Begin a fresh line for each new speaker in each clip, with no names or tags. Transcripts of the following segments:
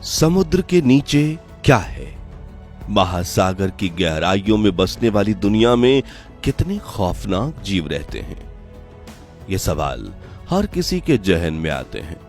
समुद्र के नीचे क्या है? महासागर की गहराइयों में बसने वाली दुनिया में कितने खौफनाक जीव रहते हैं? ये सवाल हर किसी के जहन में आते हैं।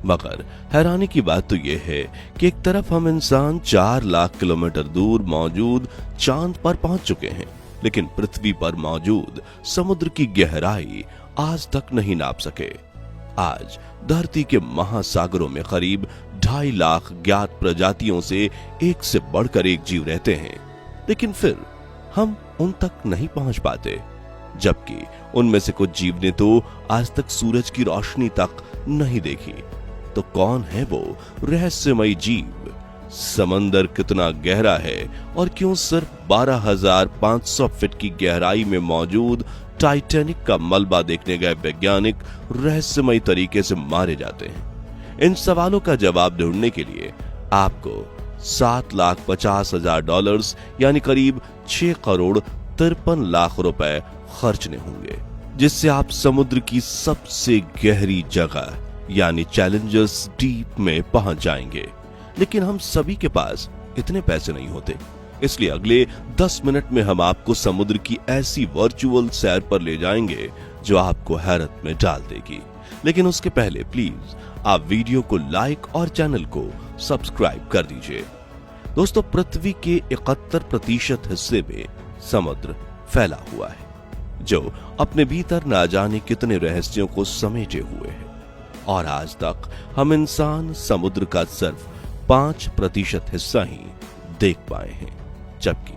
मगर हैरानी की बात तो यह है कि एक तरफ हम इंसान 4 लाख किलोमीटर दूर मौजूद चांद पर पहुंच चुके हैं, लेकिन पृथ्वी पर मौजूद समुद्र की गहराई आज तक नहीं नाप सके। आज धरती के महासागरों में करीब 2.5 लाख ज्ञात प्रजातियों से एक से बढ़कर एक जीव रहते हैं, लेकिन फिर हम उन तक नहीं पहुंच पाते। जबकि उनमें से कुछ जीव ने तो आज तक सूरज की रोशनी तक नहीं देखी। तो कौन है वो रहस्यमयी जीव? समंदर कितना गहरा है और क्यों सिर्फ 12,500 फीट की गहराई में मौजूद टाइटैनिक का मलबा देखने गए वैज्ञानिक रहस्यमयी तरीके से मारे जाते हैं? इन सवालों का जवाब ढूंढने के लिए आपको $7,50,000 यानी करीब 6 करोड़ 53 लाख रुपए खर्चने होंगे, जिससे आप समुद्र की सबसे गहरी जगह यानी चैलेंजर्स डीप में पहुंच जाएंगे। लेकिन हम सभी के पास इतने पैसे नहीं होते, इसलिए अगले 10 मिनट में हम आपको समुद्र की ऐसी वर्चुअल सैर पर ले जाएंगे जो आपको हैरत में डाल देगी। लेकिन उसके पहले प्लीज आप वीडियो को लाइक और चैनल को सब्सक्राइब कर दीजिए। दोस्तों, पृथ्वी के 71% हिस्से में समुद्र फैला हुआ है, जो अपने भीतर ना जाने कितने रहस्यों को समेटे हुए है। और आज तक हम इंसान समुद्र का सिर्फ 5% हिस्सा ही देख पाए हैं, जबकि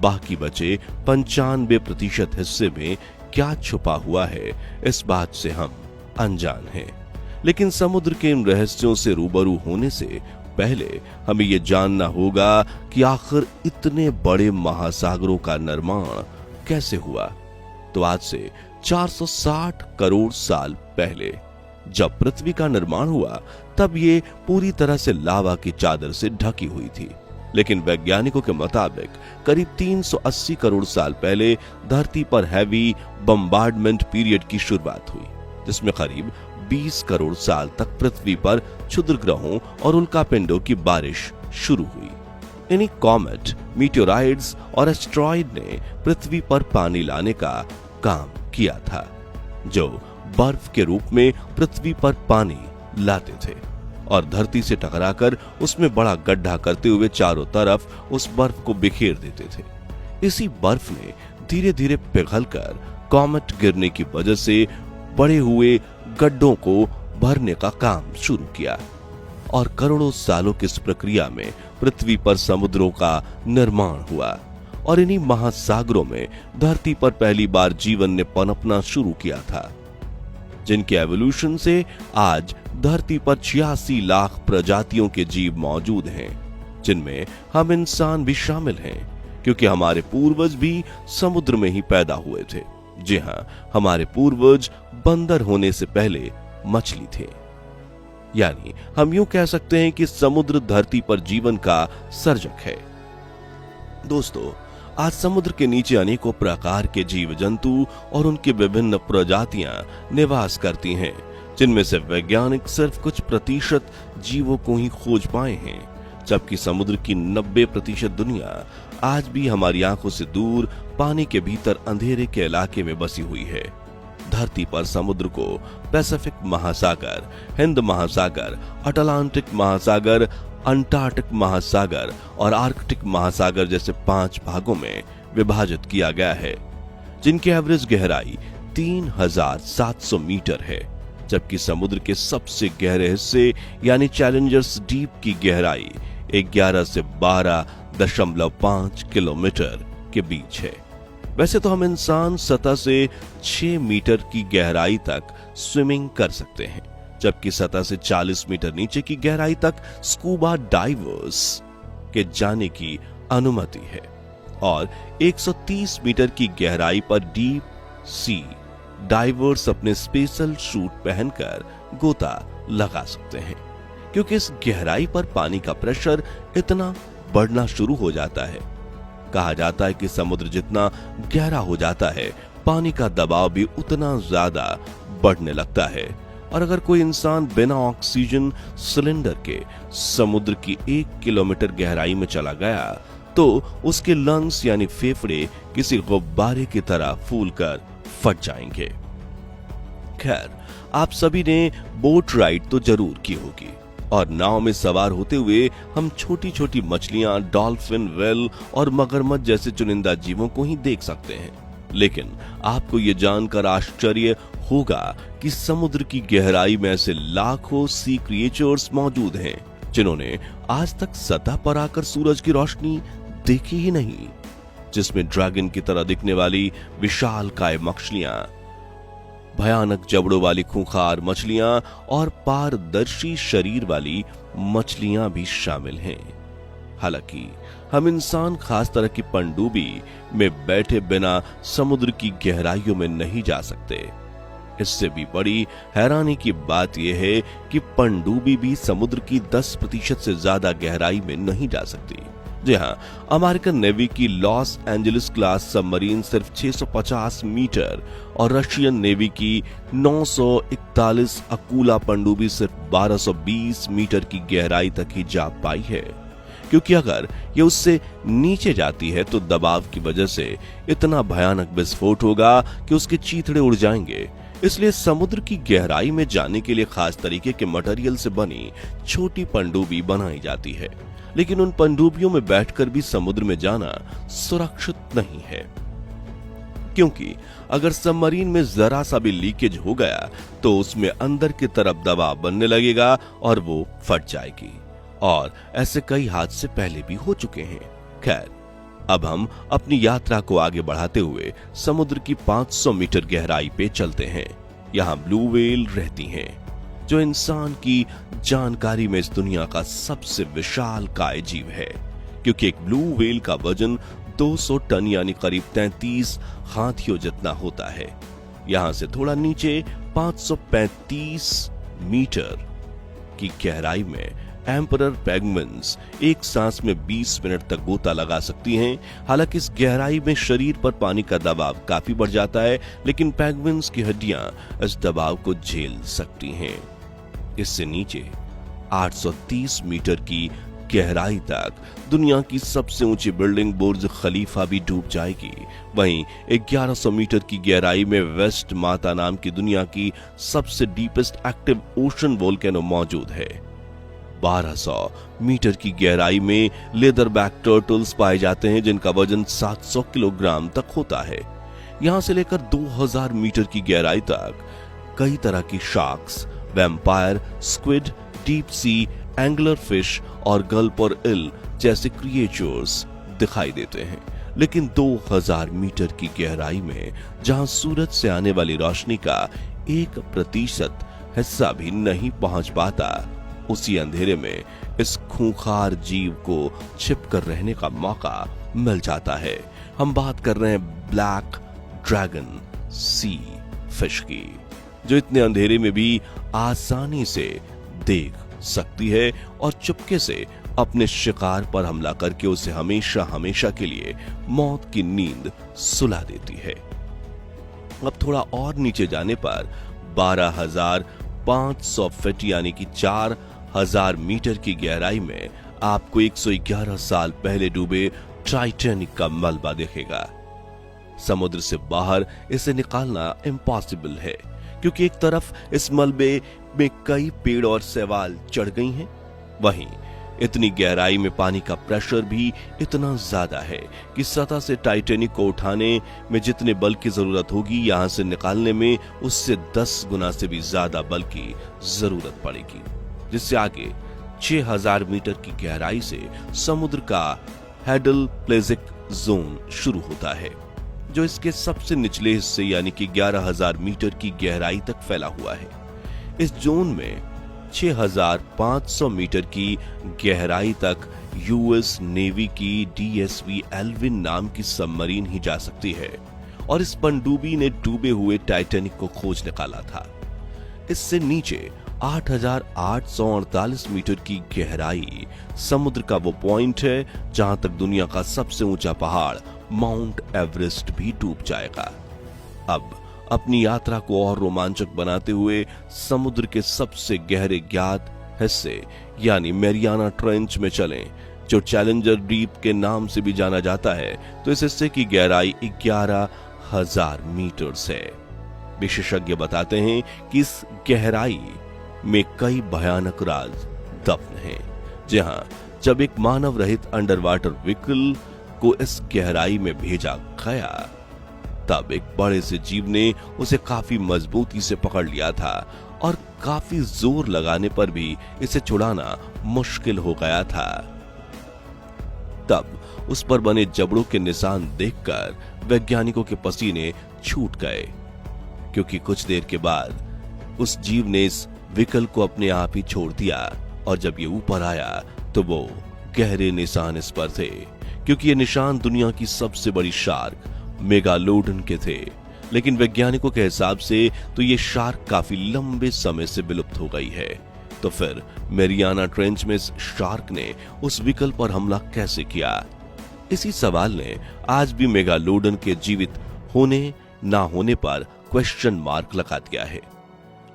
बाकी बचे 95% हिस्से में क्या छुपा हुआ है, इस बात से हम अनजान हैं। लेकिन समुद्र के इन रहस्यों से रूबरू होने से पहले हमें यह जानना होगा कि आखिर इतने बड़े महासागरों का निर्माण कैसे हुआ। तो आज से 460 करोड़ साल पहले जब पृथ्वी का निर्माण हुआ, तब ये पूरी तरह से लावा की चादर से ढकी हुई थी। लेकिन वैज्ञानिकों के मुताबिक करीब 380 करोड़ साल पहले धरती पर हैवी बम्बार्डमेंट पीरियड की शुरुआत हुई, जिसमें करीब 20 करोड़ साल तक पृथ्वी पर क्षुद्र ग्रहों और उल्कापिंडों की बारिश शुरू हुई। इन्हीं कॉमेट, मीटियोराइड्स और एस्ट्रॉइड ने पृथ्वी पर पानी लाने का काम किया था, जो बर्फ के रूप में पृथ्वी पर पानी लाते थे और धरती से टकराकर उसमें बड़ा गड्ढा करते हुए चारों तरफ उस बर्फ को बिखेर देते थे। इसी बर्फ ने धीरे धीरे पिघलकर कॉमेट गिरने की वजह से बड़े हुए गड्ढों को भरने का काम शुरू किया और करोड़ों सालों की इस प्रक्रिया में पृथ्वी पर समुद्रों का निर्माण हुआ और इन्हीं महासागरों में धरती पर पहली बार जीवन ने पनपना शुरू किया था, जिनके एवोल्यूशन से आज धरती पर 86 लाख प्रजातियों के जीव मौजूद हैं, जिनमें हम इंसान भी शामिल हैं, क्योंकि हमारे पूर्वज भी समुद्र में ही पैदा हुए थे। जी हाँ, हमारे पूर्वज बंदर होने से पहले मछली थे। यानी हम यूं कह सकते हैं कि समुद्र धरती पर जीवन का सर्जक है। दोस्तों, आज समुद्र के नीचे अनेकों प्रकार के जीव जंतु और उनकी विभिन्न प्रजातियां निवास करती हैं, जिनमें से वैज्ञानिक सिर्फ कुछ प्रतिशत जीवों को ही खोज पाए हैं, जबकि समुद्र की 90% दुनिया आज भी हमारी आंखों से दूर पानी के भीतर अंधेरे के इलाके में बसी हुई है। धरती पर समुद्र को पैसिफिक महासागर, हिंद महासागर, अटलांटिक महासागर, अंटार्कटिक महासागर और आर्कटिक महासागर जैसे 5 भागों में विभाजित किया गया है, जिनकी एवरेज गहराई 3,700 मीटर है, जबकि समुद्र के सबसे गहरे हिस्से यानी चैलेंजर्स डीप की गहराई 11 से 12.5 किलोमीटर के बीच है। वैसे तो हम इंसान सतह से 6 मीटर की गहराई तक स्विमिंग कर सकते हैं, जबकि सतह से 40 मीटर नीचे की गहराई तक स्कूबा डाइवर्स के जाने की अनुमति है और 130 मीटर की गहराई पर डीप सी डाइवर्स अपने स्पेशल सूट पहनकर गोता लगा सकते हैं, क्योंकि इस गहराई पर पानी का प्रेशर इतना बढ़ना शुरू हो जाता है। कहा जाता है कि समुद्र जितना गहरा हो जाता है, पानी का दबाव भी उतना ज्यादा बढ़ने लगता है और अगर कोई इंसान बिना ऑक्सीजन सिलेंडर के समुद्र की 1 किलोमीटर गहराई में चला गया तो उसके लंग्स यानी फेफड़े किसी गुब्बारे की तरह फूलकर फट जाएंगे। खैर, आप सभी ने बोट राइड तो जरूर की होगी और नाव में सवार होते हुए हम छोटी छोटी मछलियां, डॉल्फिन, व्हेल और मगरमच्छ जैसे चुनिंदा जीवों को ही देख सकते हैं। लेकिन आपको ये जानकर आश्चर्य होगा कि समुद्र की गहराई में ऐसे लाखों सी क्रिएचर्स मौजूद हैं जिन्होंने आज तक सतह पर आकर सूरज की रोशनी देखी ही नहीं, जिसमें ड्रैगन की तरह दिखने वाली विशालकाय मछलियां, भयानक जबड़ों वाली खूंखार मछलियां और पारदर्शी शरीर वाली मछलियां भी शामिल हैं। हालांकि हम इंसान खास तरह की पनडुब्बी में बैठे बिना समुद्र की गहराइयों में नहीं जा सकते। इससे भी बड़ी हैरानी की बात यह है कि पनडुब्बी भी समुद्र की 10% से ज्यादा गहराई में नहीं जा सकती। जी हाँ, अमेरिकन नेवी की लॉस एंजलिस क्लास सबमरीन सिर्फ 650 मीटर और रशियन नेवी की 941 अकूला पनडुब्बी सिर्फ 1220 मीटर की गहराई तक ही जा पाई है, क्योंकि अगर ये उससे नीचे जाती है तो दबाव की वजह से इतना भयानक विस्फोट होगा कि उसके चीथड़े उड़ जाएंगे। इसलिए समुद्र की गहराई में जाने के लिए खास तरीके के मटेरियल से बनी छोटी पनडुब्बी बनाई जाती है, लेकिन उन पनडुब्बियों में बैठकर भी समुद्र में जाना सुरक्षित नहीं है, क्योंकि अगर सबमरीन में जरा सा भी लीकेज हो गया तो उसमें अंदर की तरफ दबाव बनने लगेगा और वो फट जाएगी। और ऐसे कई हादसे पहले भी हो चुके हैं। खैर, अब हम अपनी यात्रा को आगे बढ़ाते हुए समुद्र की 500 मीटर गहराई पे चलते हैं। यहाँ ब्लू व्हेल रहती हैं, जो इंसान की जानकारी में इस दुनिया का सबसे विशालकाय जीव है, क्योंकि एक ब्लू व्हेल का वजन 200 टन यानी करीब 33 हाथियों जितना होता है। यहाँ से थोड़ा नीचे 535 मीटर की गहराई में एम्परर पेंगुइन्स एक सांस में 20 मिनट तक गोता लगा सकती हैं। हालांकि इस गहराई में शरीर पर पानी का दबाव काफी बढ़ जाता है, लेकिन पेंगुइन्स की हड्डियां इस दबाव को झेल सकती हैं। इससे नीचे 830 मीटर की गहराई तक दुनिया की सबसे ऊंची बिल्डिंग बुर्ज खलीफा भी डूब जाएगी। वहीं 1100 मीटर की गहराई में वेस्ट माता नाम की दुनिया की सबसे डीपेस्ट एक्टिव ओशन वोल्केनो मौजूद है। 1200 मीटर की गहराई में लेदरबैक टर्टल्स पाए जाते हैं, जिनका वजन 700 किलोग्राम तक होता है। यहां से लेकर 2000 मीटर की गहराई तक कई तरह की sharks, vampire, squid, deep sea, angler fish और गल्प और इल जैसे क्रिएचर्स दिखाई देते हैं। लेकिन 2000 मीटर की गहराई में जहां सूरज से आने वाली रोशनी का 1% हिस्सा भी नहीं पहुंच पाता, उसी अंधेरे में इस खूंखार जीव को छिपकर रहने का मौका मिल जाता है। हम बात कर रहे हैं ब्लैक ड्रैगन सी फिश की, जो इतने अंधेरे में भी आसानी से देख सकती है और चुपके से अपने शिकार पर हमला करके उसे हमेशा हमेशा के लिए मौत की नींद सुला देती है। अब थोड़ा और नीचे जाने पर 12,500 फीट यानी कि 4000 मीटर की गहराई में आपको 111 साल पहले डूबे टाइटैनिक का मलबा दिखेगा। समुद्र से बाहर इसे निकालना इम्पॉसिबल है, क्योंकि एक तरफ इस मलबे में कई पेड़ और शैवाल चढ़ गई हैं, वहीं इतनी गहराई में पानी का प्रेशर भी इतना ज्यादा है कि सतह से टाइटैनिक को उठाने में जितने बल की जरूरत होगी, यहां से निकालने में उससे 10 गुना से भी ज्यादा बल की जरूरत पड़ेगी, जिससे आगे 6000 मीटर की गहराई से समुद्र का हैडल प्लेजिक जोन शुरू होता है, जो इसके सबसे निचले हिस्से यानी कि 11000 मीटर की गहराई तक फैला हुआ है। इस जोन में 6500 मीटर की गहराई तक यूएस नेवी की डीएसवी एल्विन नाम की सबमरीन ही जा सकती है, और इस पनडुब्बी ने डूबे हुए टाइटैनिक को खोज निकाला था। इससे नीचे 8848 मीटर की गहराई समुद्र का वो पॉइंट है जहां तक दुनिया का सबसे ऊंचा पहाड़ माउंट एवरेस्ट भी डूब जाएगा। अब अपनी यात्रा को और रोमांचक बनाते हुए समुद्र के सबसे गहरे ज्ञात हिस्से यानी मैरियाना ट्रेंच में चलें, जो चैलेंजर डीप के नाम से भी जाना जाता है। तो इस हिस्से की गहराई 11,000 मीटर है। विशेषज्ञ बताते हैं कि इस गहराई में कई भयानक राज दफन हैं। जहां जब एक मानव रहित अंडर वाटर व्हीकल को इस गहराई में भेजा गया, तब एक बड़े से जीव ने उसे काफी मजबूती से पकड़ लिया था और काफी जोर लगाने पर भी इसे छुड़ाना मुश्किल हो गया था। तब उस पर बने जबड़ों के निशान देखकर वैज्ञानिकों के पसीने छूट गए, क्योंकि कुछ देर के बाद उस जीव ने इस व्हीकल को अपने आप ही छोड़ दिया और जब ये ऊपर आया तो वो गहरे निशान इस पर थे, क्योंकि ये निशान दुनिया की सबसे बड़ी शार्क मेगालोडन के थे। लेकिन वैज्ञानिकों के हिसाब से तो ये शार्क काफी लंबे समय से विलुप्त हो गई है। तो फिर मैरियाना ट्रेंच में इस शार्क ने उस व्हीकल पर हमला कैसे किया? इसी सवाल ने आज भी मेगालोडन के जीवित होने ना होने पर क्वेश्चन मार्क लगा दिया है।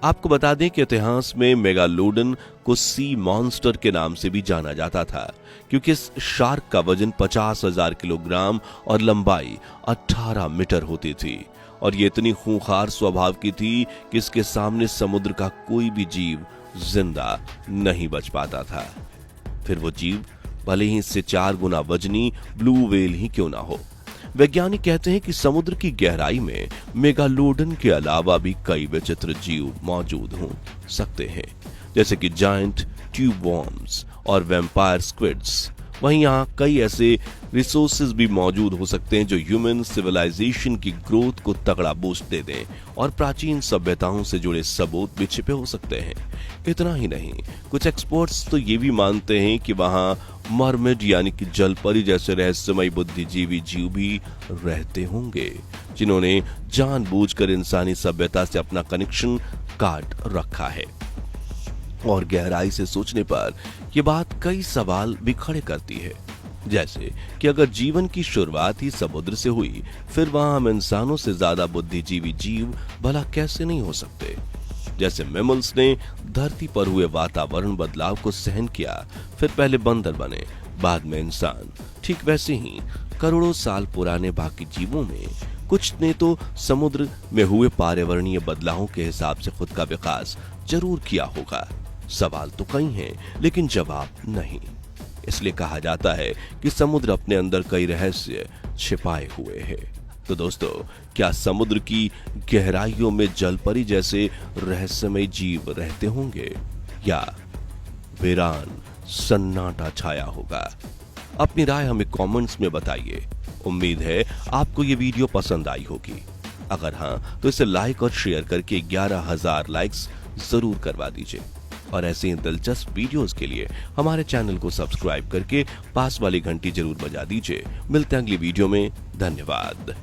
आपको बता दें कि इतिहास में मेगालोडन को सी मॉन्स्टर के नाम से भी जाना जाता था, क्योंकि इस शार्क का वजन 50,000 किलोग्राम और लंबाई 18 मीटर होती थी और ये इतनी खूंखार स्वभाव की थी कि इसके सामने समुद्र का कोई भी जीव जिंदा नहीं बच पाता था। फिर वो जीव भले ही इससे 4 गुना वजनी ब्लू व्हेल ही क्यों ना हो। वैज्ञानिक कहते हैं कि समुद्र की गहराई में मेगालोडन के अलावा भी कई विचित्र जीव मौजूद हो सकते हैं, जैसे कि जायंट ट्यूब वॉर्म्स और वैम्पायर स्क्विड्स। वहीं यहाँ कई ऐसे रिसोर्सेज भी मौजूद हो सकते हैं जो ह्यूमन सिविलाइजेशन की ग्रोथ को तगड़ा बूस्ट दे दें और प्राचीन सभ्यताओं से जुड़े सबूत भी छिपे हो सकते हैं। इतना ही नहीं, कुछ एक्सपर्ट्स तो ये भी मानते हैं कि वहां मरमेड यानी कि जलपरी जैसे रहस्यमय बुद्धिजीवी जीव भी रहते होंगे, जिन्होंने जानबूझकर इंसानी सभ्यता से अपना कनेक्शन काट रखा है। और गहराई से सोचने पर यह बात कई सवाल भी खड़े करती है, जैसे कि अगर जीवन की शुरुआत ही समुद्र से हुई, फिर वहां हम इंसानों से ज्यादा बुद्धिजीवी जीव भला कैसे नहीं हो सकते? जैसे मैमल्स ने धरती पर हुए वातावरण बदलाव को सहन किया, फिर पहले बंदर बने, बाद में इंसान, ठीक वैसे ही करोड़ों साल पुराने बाकी जीवों में कुछ ने तो समुद्र में हुए पर्यावरणीय बदलावों के हिसाब से खुद का विकास जरूर किया होगा। सवाल तो कई हैं, लेकिन जवाब नहीं। इसलिए कहा जाता है कि समुद्र अपने अंदर कई रहस्य छिपाए हुए है। तो दोस्तों, क्या समुद्र की गहराइयों में जलपरी जैसे रहस्यमय जीव रहते होंगे या वीरान सन्नाटा छाया होगा? अपनी राय हमें कमेंट्स में बताइए। उम्मीद है आपको ये वीडियो पसंद आई होगी। अगर हाँ, तो इसे लाइक और शेयर करके 11,000 लाइक्स जरूर करवा दीजिए और ऐसे ही दिलचस्प वीडियोस के लिए हमारे चैनल को सब्सक्राइब करके पास वाली घंटी जरूर बजा दीजिए। मिलते हैं अगली वीडियो में। धन्यवाद।